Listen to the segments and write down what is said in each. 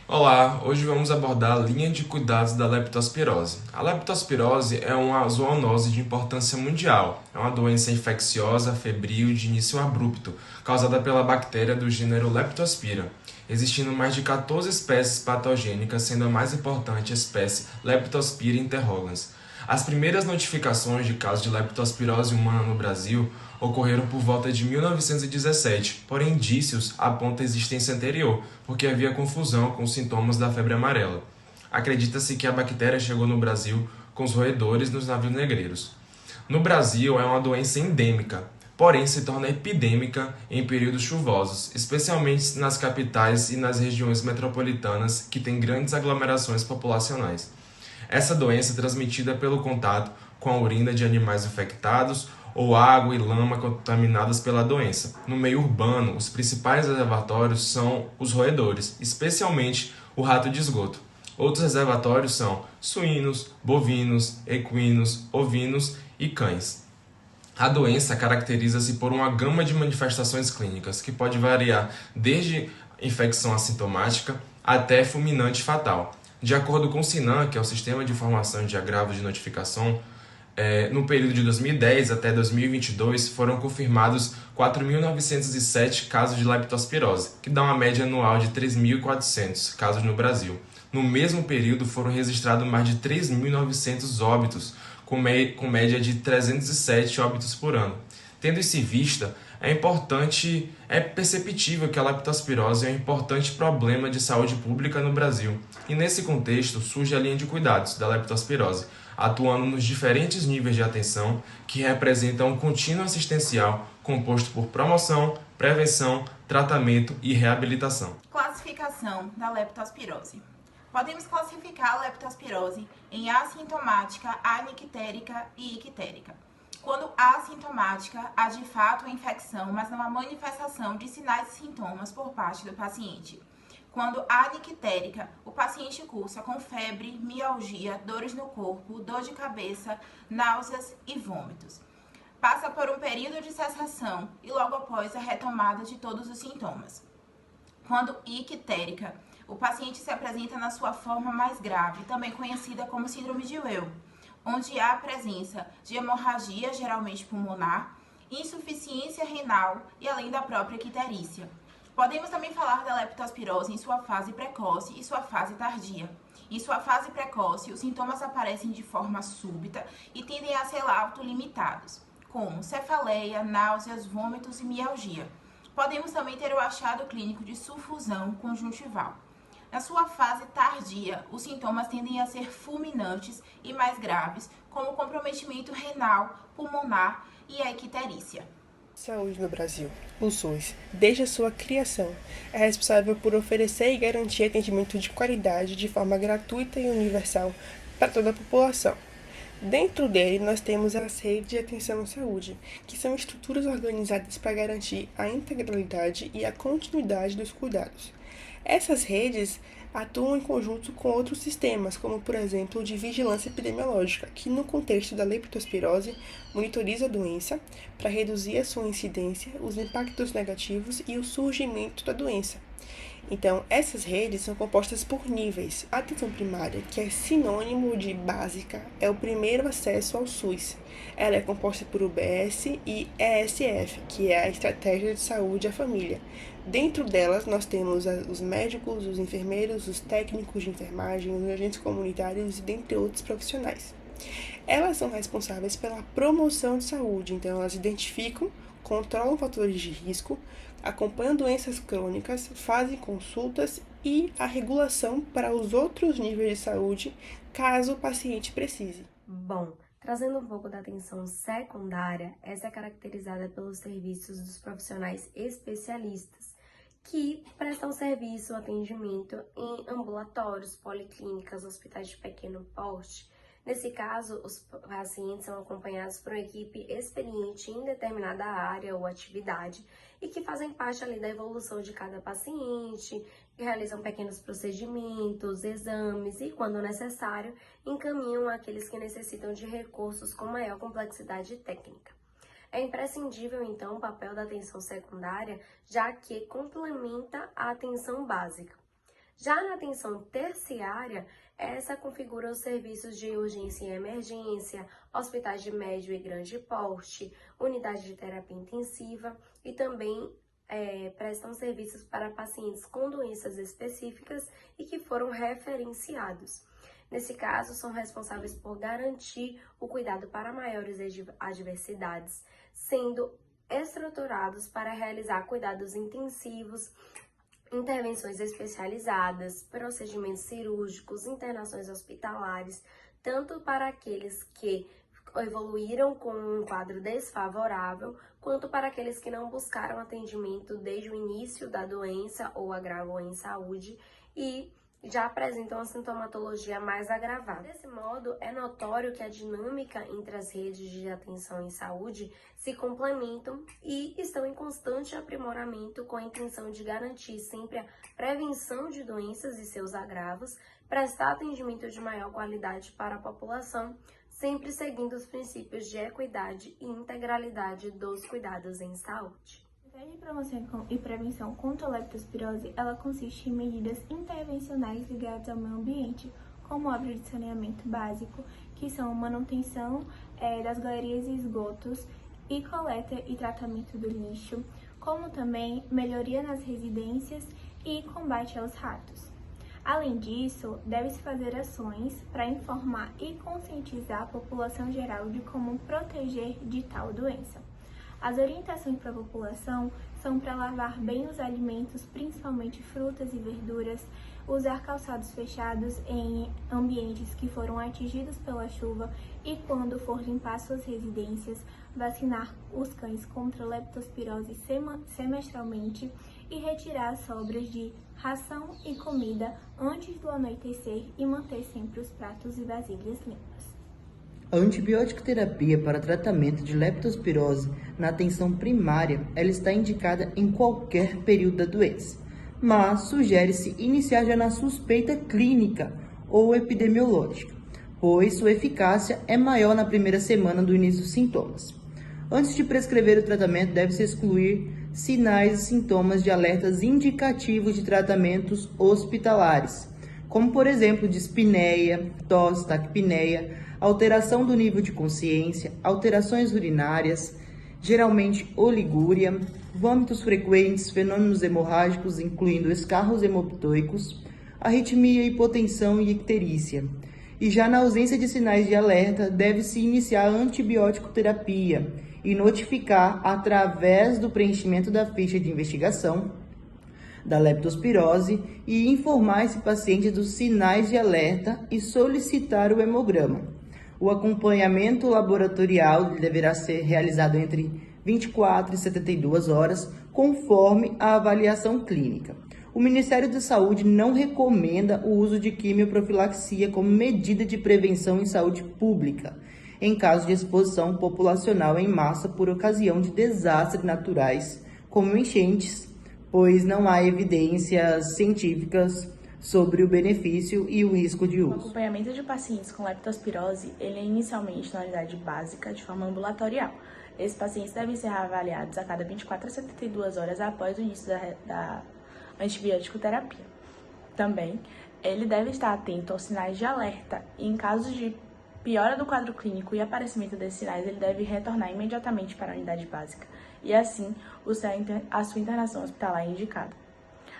Olá, hoje vamos abordar a linha de cuidados da leptospirose. A leptospirose é uma zoonose de importância mundial. É uma doença infecciosa, febril, de início abrupto, causada pela bactéria do gênero Leptospira, existindo mais de 14 espécies patogênicas, sendo a mais importante a espécie Leptospira interrogans. As primeiras notificações de casos de leptospirose humana no Brasil ocorreram por volta de 1917, porém indícios apontam a existência anterior, porque havia confusão com os sintomas da febre amarela. Acredita-se que a bactéria chegou no Brasil com os roedores nos navios negreiros. No Brasil, é uma doença endêmica, porém se torna epidêmica em períodos chuvosos, especialmente nas capitais e nas regiões metropolitanas que têm grandes aglomerações populacionais. Essa doença é transmitida pelo contato com a urina de animais infectados ou água e lama contaminadas pela doença. No meio urbano, os principais reservatórios são os roedores, especialmente o rato de esgoto. Outros reservatórios são suínos, bovinos, equinos, ovinos e cães. A doença caracteriza-se por uma gama de manifestações clínicas, que pode variar desde infecção assintomática até fulminante fatal. De acordo com o SINAM, que é o Sistema de Informação de Agravos de Notificação, no período de 2010 até 2022 foram confirmados 4.907 casos de leptospirose, que dá uma média anual de 3.400 casos no Brasil. No mesmo período foram registrados mais de 3.900 óbitos, com média de 307 óbitos por ano. Tendo isso em vista, é perceptível que a leptospirose é um importante problema de saúde pública no Brasil. E nesse contexto surge a linha de cuidados da leptospirose, atuando nos diferentes níveis de atenção que representam um contínuo assistencial composto por promoção, prevenção, tratamento e reabilitação. Classificação da leptospirose. Podemos classificar a leptospirose em assintomática, anictérica e ictérica. Quando assintomática, há de fato a infecção, mas não há manifestação de sinais e sintomas por parte do paciente. Quando anictérica, o paciente cursa com febre, mialgia, dores no corpo, dor de cabeça, náuseas e vômitos. Passa por um período de cessação e logo após a retomada de todos os sintomas. Quando ictérica, o paciente se apresenta na sua forma mais grave, também conhecida como síndrome de Weil, onde há a presença de hemorragia, geralmente pulmonar, insuficiência renal e além da própria icterícia. Podemos também falar da leptospirose em sua fase precoce e sua fase tardia. Em sua fase precoce, os sintomas aparecem de forma súbita e tendem a ser autolimitados, como cefaleia, náuseas, vômitos e mialgia. Podemos também ter o achado clínico de sufusão conjuntival. Na sua fase tardia, os sintomas tendem a ser fulminantes e mais graves, como comprometimento renal, pulmonar e a icterícia. Saúde no Brasil. O SUS, desde a sua criação, é responsável por oferecer e garantir atendimento de qualidade de forma gratuita e universal para toda a população. Dentro dele, nós temos as redes de atenção à saúde, que são estruturas organizadas para garantir a integralidade e a continuidade dos cuidados. Essas redes atuam em conjunto com outros sistemas, como por exemplo o de vigilância epidemiológica, que no contexto da leptospirose monitoriza a doença para reduzir a sua incidência, os impactos negativos e o surgimento da doença. Então, essas redes são compostas por níveis. A atenção primária, que é sinônimo de básica, é o primeiro acesso ao SUS. Ela é composta por UBS e ESF, que é a Estratégia de Saúde à Família. Dentro delas, nós temos os médicos, os enfermeiros, os técnicos de enfermagem, os agentes comunitários e dentre outros profissionais. Elas são responsáveis pela promoção de saúde, então elas identificam, controlam fatores de risco, acompanham doenças crônicas, fazem consultas e a regulação para os outros níveis de saúde, caso o paciente precise. Bom, trazendo um pouco da atenção secundária, essa é caracterizada pelos serviços dos profissionais especialistas, que prestam serviço ou atendimento em ambulatórios, policlínicas, hospitais de pequeno porte. Nesse caso, os pacientes são acompanhados por uma equipe experiente em determinada área ou atividade e que fazem parte ali da evolução de cada paciente, que realizam pequenos procedimentos, exames e, quando necessário, encaminham aqueles que necessitam de recursos com maior complexidade técnica. É imprescindível, então, o papel da atenção secundária, já que complementa a atenção básica. Já na atenção terciária, essa configura os serviços de urgência e emergência, hospitais de médio e grande porte, unidade de terapia intensiva e também prestam serviços para pacientes com doenças específicas e que foram referenciados. Nesse caso, são responsáveis por garantir o cuidado para maiores adversidades, sendo estruturados para realizar cuidados intensivos, intervenções especializadas, procedimentos cirúrgicos, internações hospitalares, tanto para aqueles que evoluíram com um quadro desfavorável, quanto para aqueles que não buscaram atendimento desde o início da doença ou agravo em saúde e já apresentam a sintomatologia mais agravada. Desse modo, é notório que a dinâmica entre as redes de atenção em saúde se complementam e estão em constante aprimoramento com a intenção de garantir sempre a prevenção de doenças e seus agravos, prestar atendimento de maior qualidade para a população, sempre seguindo os princípios de equidade e integralidade dos cuidados em saúde. A estratégia de promoção e prevenção contra a leptospirose, ela consiste em medidas intervencionais ligadas ao meio ambiente, como obras de saneamento básico, que são manutenção das galerias e esgotos e coleta e tratamento do lixo, como também melhoria nas residências e combate aos ratos. Além disso, deve-se fazer ações para informar e conscientizar a população geral de como proteger de tal doença. As orientações para a população são para lavar bem os alimentos, principalmente frutas e verduras, usar calçados fechados em ambientes que foram atingidos pela chuva e, quando for limpar suas residências, vacinar os cães contra a leptospirose semestralmente e retirar as sobras de ração e comida antes do anoitecer e manter sempre os pratos e vasilhas limpas. A antibiótico terapia para tratamento de leptospirose na atenção primária, ela está indicada em qualquer período da doença, mas sugere-se iniciar já na suspeita clínica ou epidemiológica, pois sua eficácia é maior na primeira semana do início dos sintomas. Antes de prescrever o tratamento, deve-se excluir sinais e sintomas de alertas indicativos de tratamentos hospitalares, como por exemplo dispneia, tosse, taquipneia, alteração do nível de consciência, alterações urinárias, geralmente oligúria, vômitos frequentes, fenômenos hemorrágicos, incluindo escarros hemoptoicos, arritmia, hipotensão e icterícia. E já na ausência de sinais de alerta, deve-se iniciar a antibiótico terapia e notificar, através do preenchimento da ficha de investigação da leptospirose, e informar esse paciente dos sinais de alerta e solicitar o hemograma. O acompanhamento laboratorial deverá ser realizado entre 24 e 72 horas, conforme a avaliação clínica. O Ministério da Saúde não recomenda o uso de quimioprofilaxia como medida de prevenção em saúde pública, em caso de exposição populacional em massa por ocasião de desastres naturais, como enchentes, pois não há evidências científicas sobre o benefício e o risco de uso. O acompanhamento de pacientes com leptospirose, ele é inicialmente na unidade básica, de forma ambulatorial. Esses pacientes devem ser avaliados a cada 24 a 72 horas após o início da antibiótico terapia. Também, ele deve estar atento aos sinais de alerta e, em casos de piora do quadro clínico e aparecimento desses sinais, ele deve retornar imediatamente para a unidade básica e, assim, a sua internação hospitalar é indicada.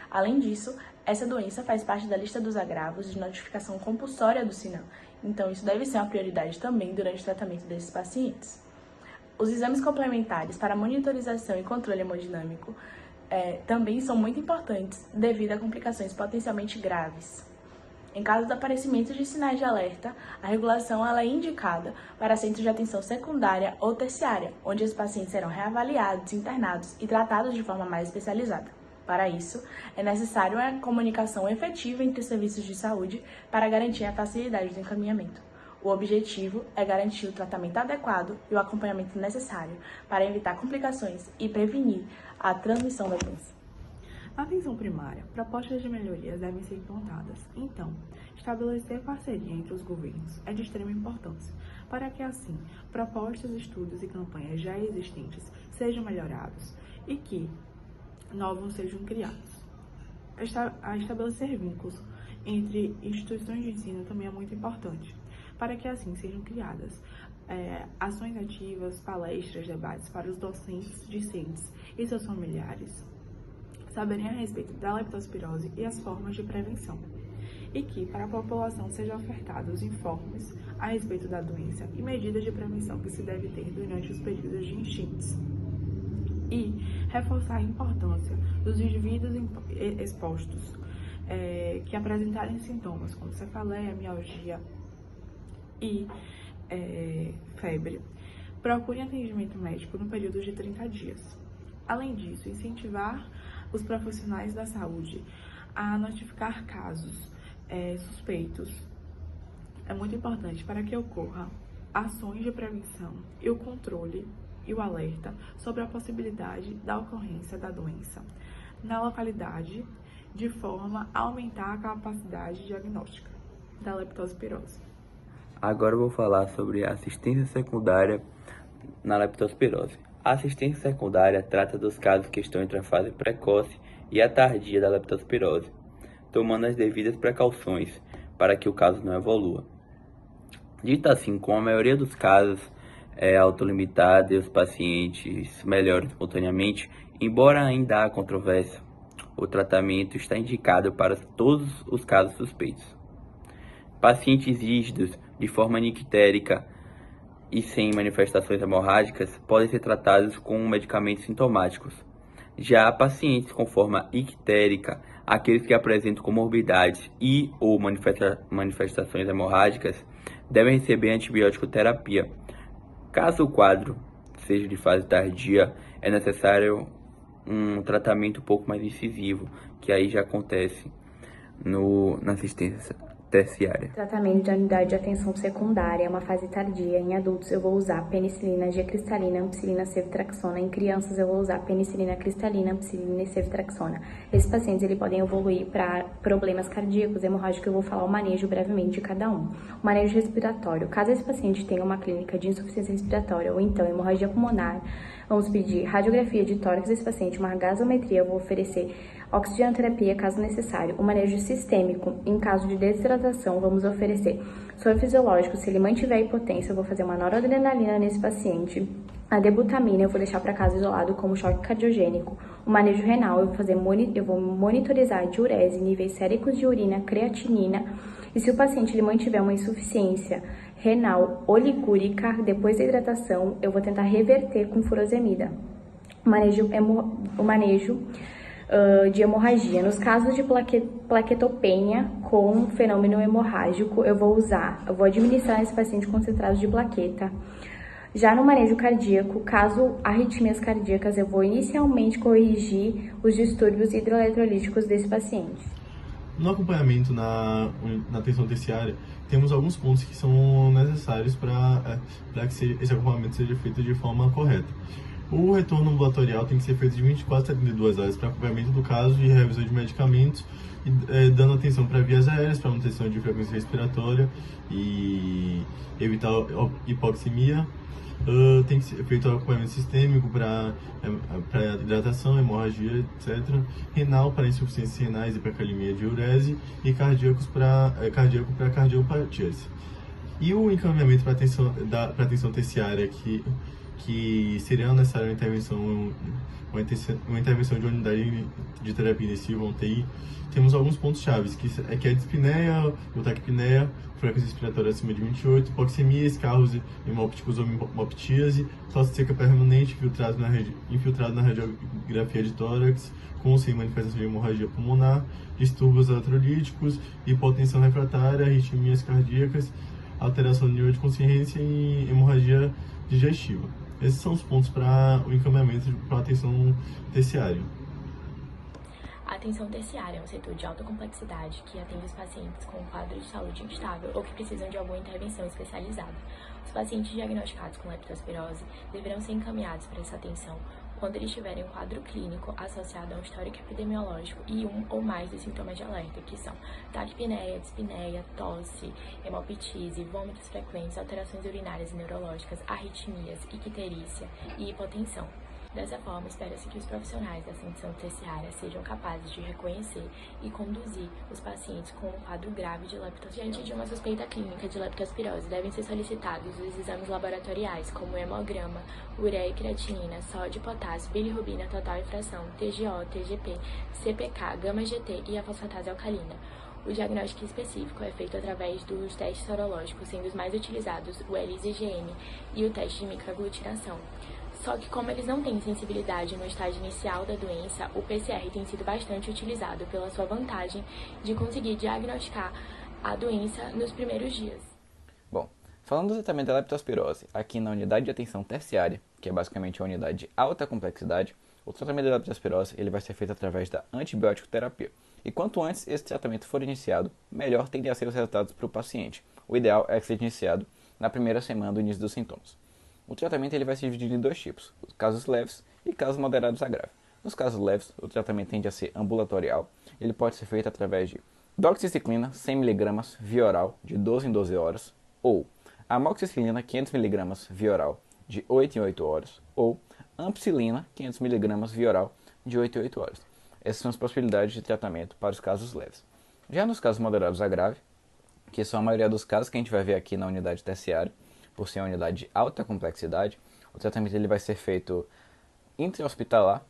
Além disso, essa doença faz parte da lista dos agravos de notificação compulsória do SINAM, então isso deve ser uma prioridade também durante o tratamento desses pacientes. Os exames complementares para monitorização e controle hemodinâmico também são muito importantes devido a complicações potencialmente graves. Em caso do aparecimento de sinais de alerta, a regulação ela é indicada para centros de atenção secundária ou terciária, onde os pacientes serão reavaliados, internados e tratados de forma mais especializada. Para isso, é necessário uma comunicação efetiva entre os serviços de saúde para garantir a facilidade do encaminhamento. O objetivo é garantir o tratamento adequado e o acompanhamento necessário para evitar complicações e prevenir a transmissão da doença. Na atenção primária, propostas de melhorias devem ser implantadas. Então, estabelecer parceria entre os governos é de extrema importância, para que assim, propostas, estudos e campanhas já existentes sejam melhorados e que novos sejam criados. A estabelecer vínculos entre instituições de ensino também é muito importante, para que assim sejam criadas ações ativas, palestras, debates para os docentes, discentes e seus familiares saberem a respeito da leptospirose e as formas de prevenção, e que para a população sejam ofertados informes a respeito da doença e medidas de prevenção que se deve ter durante os períodos de enchentes, e reforçar a importância dos indivíduos expostos que apresentarem sintomas como cefaleia, mialgia e febre, procurem atendimento médico no período de 30 dias. Além disso, incentivar os profissionais da saúde a notificar casos suspeitos é muito importante para que ocorra ações de prevenção e o controle e o alerta sobre a possibilidade da ocorrência da doença na localidade, de forma a aumentar a capacidade diagnóstica da leptospirose. Agora eu vou falar sobre a assistência secundária na leptospirose. A assistência secundária trata dos casos que estão entre a fase precoce e a tardia da leptospirose, tomando as devidas precauções para que o caso não evolua. Dito assim, como a maioria dos casos é autolimitada e os pacientes melhoram espontaneamente, embora ainda há controvérsia, o tratamento está indicado para todos os casos suspeitos. Pacientes rígidos de forma nictérica e sem manifestações hemorrágicas podem ser tratados com medicamentos sintomáticos. Já pacientes com forma ictérica, aqueles que apresentam comorbidades e ou manifestações hemorrágicas, devem receber antibiótico terapia. Caso o quadro seja de fase tardia, é necessário um tratamento um pouco mais incisivo, que aí já acontece na assistência terciária. Tratamento de unidade de atenção secundária é uma fase tardia. Em adultos eu vou usar penicilina G-cristalina, ampicilina, ceftriaxona. Em crianças eu vou usar penicilina cristalina, ampicilina e ceftriaxona. Esses pacientes eles podem evoluir para problemas cardíacos, hemorrágicos. Eu vou falar o manejo brevemente de cada um. O manejo respiratório. Caso esse paciente tenha uma clínica de insuficiência respiratória ou então hemorragia pulmonar, vamos pedir radiografia de tórax desse paciente, uma gasometria, eu vou oferecer oxigenoterapia caso necessário. O manejo sistêmico, em caso de desidratação, vamos oferecer soro fisiológico. Se ele mantiver hipotência, eu vou fazer uma noradrenalina nesse paciente. A debutamina eu vou deixar para caso isolado como choque cardiogênico. O manejo renal eu vou monitorizar a diurese, níveis séricos de urina, creatinina. E se o paciente ele mantiver uma insuficiência renal oligúrica depois da hidratação, eu vou tentar reverter com furosemida. O manejo de hemorragia. Nos casos de plaquetopenia com fenômeno hemorrágico, eu vou administrar esse paciente concentrado de plaqueta. Já no manejo cardíaco, caso arritmias cardíacas, eu vou inicialmente corrigir os distúrbios hidroeletrolíticos desse paciente. No acompanhamento na atenção terciária, temos alguns pontos que são necessários para que esse acompanhamento seja feito de forma correta. O retorno ambulatorial tem que ser feito de 24 a 72 horas para acompanhamento do caso e revisão de medicamentos, dando atenção para vias aéreas, para manutenção de frequência respiratória e evitar hipoxemia. Tem que ser feito acompanhamento sistêmico para hidratação, hemorragia, etc. Renal para insuficiências renais, hipercalemia, diurese e cardíaco para cardiopatias. E o encaminhamento para atenção terciária, que seria necessária uma intervenção de unidade de terapia intensiva, UTI. Temos alguns pontos chaves, que é a dispneia, taquipneia, frequência respiratória acima de 28, hipoxemia, escarros hemópticos ou hemoptíase, tosse seca permanente infiltrado na radiografia de tórax, com ou sem manifestação de hemorragia pulmonar, distúrbios eletrolíticos, hipotensão refratária, arritmias cardíacas, alteração do nível de consciência e hemorragia digestiva. Esses são os pontos para o encaminhamento para a atenção terciária. A atenção terciária é um setor de alta complexidade que atende os pacientes com um quadro de saúde instável ou que precisam de alguma intervenção especializada. Os pacientes diagnosticados com leptospirose deverão ser encaminhados para essa atenção quando eles tiverem um quadro clínico associado a um histórico epidemiológico e um ou mais dos sintomas de alerta, que são taquipneia, dispneia, tosse, hemoptise, vômitos frequentes, alterações urinárias e neurológicas, arritmias, icterícia e hipotensão. Dessa forma, espera-se que os profissionais da atenção terciária sejam capazes de reconhecer e conduzir os pacientes com um quadro grave de leptospirose. Diante de uma suspeita clínica de leptospirose, devem ser solicitados os exames laboratoriais, como hemograma, ureia e creatinina, sódio e potássio, bilirrubina, total e fração, TGO, TGP, CPK, gama-GT e a fosfatase alcalina. O diagnóstico específico é feito através dos testes sorológicos, sendo os mais utilizados o ELISA-IgM e o teste de microaglutinação. Só que como eles não têm sensibilidade no estágio inicial da doença, o PCR tem sido bastante utilizado pela sua vantagem de conseguir diagnosticar a doença nos primeiros dias. Bom, falando do tratamento da leptospirose, aqui na unidade de atenção terciária, que é basicamente a unidade de alta complexidade, o tratamento da leptospirose ele vai ser feito através da antibiótico terapia. E quanto antes esse tratamento for iniciado, melhor tendem a ser os resultados para o paciente. O ideal é que seja iniciado na primeira semana do início dos sintomas. O tratamento ele vai se dividir em dois tipos, os casos leves e casos moderados a grave. Nos casos leves, o tratamento tende a ser ambulatorial. Ele pode ser feito através de doxiciclina 100 mg via oral de 12 em 12 horas, ou amoxicilina 500 mg via oral de 8 em 8 horas, ou ampicilina 500 mg via oral de 8 em 8 horas. Essas são as possibilidades de tratamento para os casos leves. Já nos casos moderados a grave, que são a maioria dos casos que a gente vai ver aqui na unidade terciária, por ser uma unidade de alta complexidade, o tratamento ele vai ser feito intra-hospitalar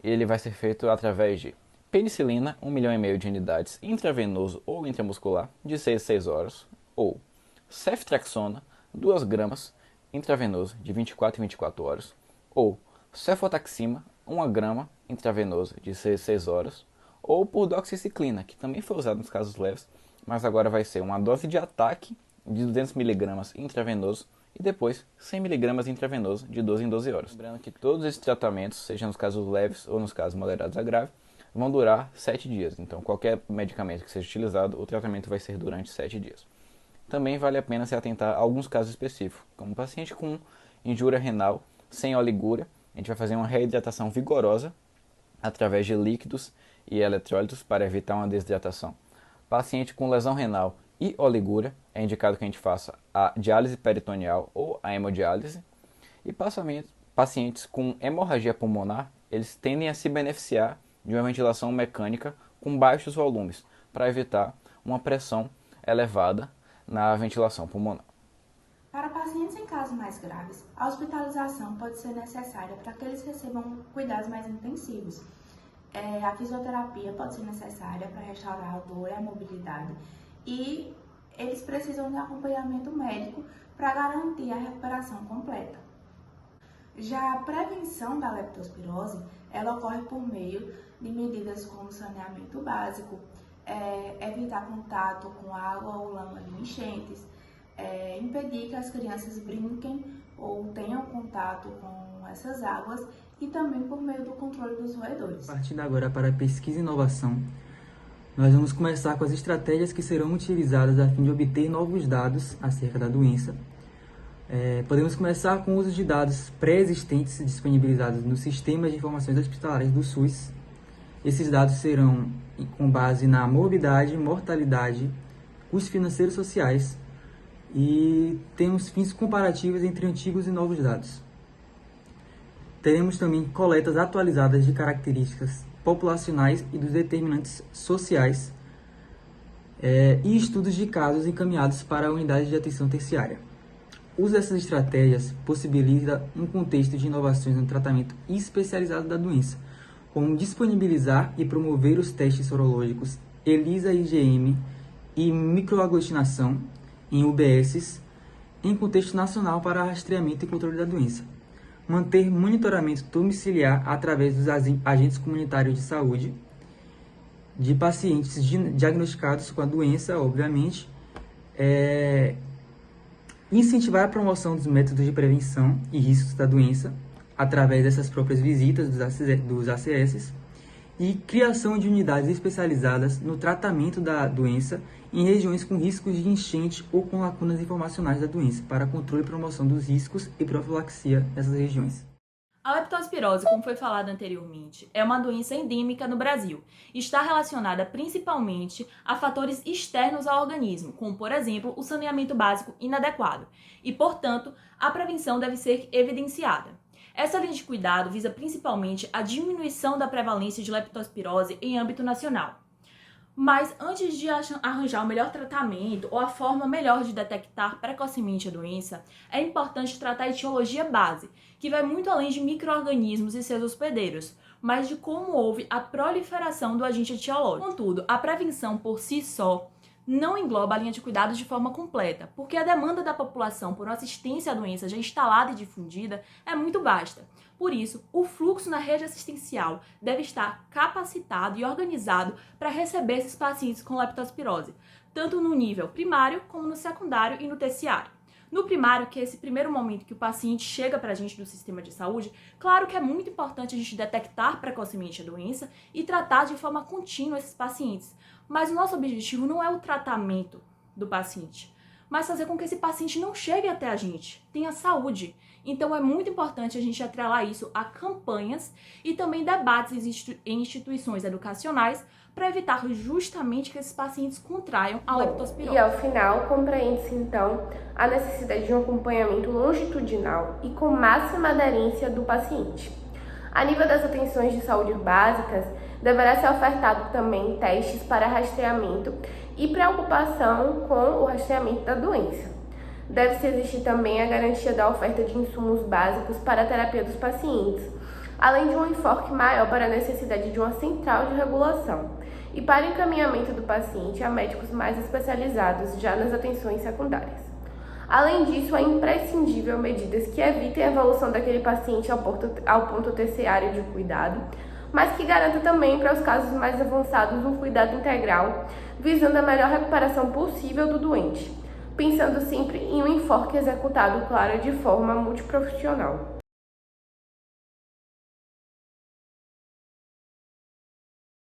e ele vai ser feito através de penicilina, 1,5 milhão de unidades, intravenoso ou intramuscular, de 6 a 6 horas, ou ceftriaxona, 2 gramas, intravenoso, de 24 em 24 horas, ou cefotaxima, 1 grama, intravenoso, de 6 a 6 horas, ou por doxiciclina, que também foi usado nos casos leves, mas agora vai ser uma dose de ataque de 200 mg intravenoso e depois 100 mg intravenoso de 12 em 12 horas. Lembrando que todos esses tratamentos, seja nos casos leves ou nos casos moderados a grave, vão durar 7 dias. Então, qualquer medicamento que seja utilizado, o tratamento vai ser durante 7 dias. Também vale a pena se atentar a alguns casos específicos, como um paciente com injúria renal sem oligúria, a gente vai fazer uma reidratação vigorosa através de líquidos e eletrólitos para evitar uma desidratação. Paciente com lesão renal e oligúria, é indicado que a gente faça a diálise peritoneal ou a hemodiálise. E pacientes com hemorragia pulmonar, eles tendem a se beneficiar de uma ventilação mecânica com baixos volumes, para evitar uma pressão elevada na ventilação pulmonar. Para pacientes em casos mais graves, a hospitalização pode ser necessária para que eles recebam cuidados mais intensivos. A fisioterapia pode ser necessária para restaurar a dor e a mobilidade e eles precisam de acompanhamento médico para garantir a recuperação completa. Já a prevenção da leptospirose, ela ocorre por meio de medidas como saneamento básico, evitar contato com água ou lama de enchentes, impedir que as crianças brinquem ou tenham contato com essas águas e também por meio do controle dos roedores. Partindo agora para a pesquisa e inovação, nós vamos começar com as estratégias que serão utilizadas a fim de obter novos dados acerca da doença. Podemos começar com o uso de dados pré-existentes disponibilizados nos sistemas de informações hospitalares do SUS. Esses dados serão com base na morbidade, mortalidade, custos financeiros sociais e temos fins comparativos entre antigos e novos dados. Teremos também coletas atualizadas de características populacionais e dos determinantes sociais e estudos de casos encaminhados para a unidade de atenção terciária. O uso dessas estratégias possibilita um contexto de inovações no tratamento especializado da doença, como disponibilizar e promover os testes sorológicos ELISA-IgM e microaglutinação em UBSs em contexto nacional para rastreamento e controle da doença. Manter monitoramento domiciliar através dos agentes comunitários de saúde de pacientes diagnosticados com a doença, obviamente. Incentivar a promoção dos métodos de prevenção e riscos da doença através dessas próprias visitas dos ACS e criação de unidades especializadas no tratamento da doença em regiões com riscos de enchente ou com lacunas informacionais da doença, para controle e promoção dos riscos e profilaxia nessas regiões. A leptospirose, como foi falado anteriormente, é uma doença endêmica no Brasil e está relacionada principalmente a fatores externos ao organismo, como, por exemplo, o saneamento básico inadequado, e, portanto, a prevenção deve ser evidenciada. Essa linha de cuidado visa principalmente a diminuição da prevalência de leptospirose em âmbito nacional. Mas antes de arranjar o melhor tratamento ou a forma melhor de detectar precocemente a doença, é importante tratar a etiologia base, que vai muito além de micro-organismos e seus hospedeiros, mas de como houve a proliferação do agente etiológico. Contudo, a prevenção por si só não engloba a linha de cuidados de forma completa, porque a demanda da população por uma assistência à doença já instalada e difundida é muito vasta. Por isso, o fluxo na rede assistencial deve estar capacitado e organizado para receber esses pacientes com leptospirose, tanto no nível primário como no secundário e no terciário. No primário, que é esse primeiro momento que o paciente chega para a gente do sistema de saúde, claro que é muito importante a gente detectar precocemente a doença e tratar de forma contínua esses pacientes. Mas o nosso objetivo não é o tratamento do paciente, mas fazer com que esse paciente não chegue até a gente, tenha saúde. Então é muito importante a gente atrelar isso a campanhas e também debates em instituições educacionais para evitar justamente que esses pacientes contraiam a leptospirose. E ao final, compreende-se então a necessidade de um acompanhamento longitudinal e com máxima aderência do paciente. A nível das atenções de saúde básicas, deverá ser ofertado também testes para rastreamento e preocupação com o rastreamento da doença. Deve-se existir também a garantia da oferta de insumos básicos para a terapia dos pacientes, além de um enfoque maior para a necessidade de uma central de regulação e para o encaminhamento do paciente a médicos mais especializados já nas atenções secundárias. Além disso, é imprescindível medidas que evitem a evolução daquele paciente ao ponto terciário de cuidado, mas que garanta também para os casos mais avançados um cuidado integral, visando a melhor recuperação possível do doente, pensando sempre em um enfoque executado, claro, de forma multiprofissional.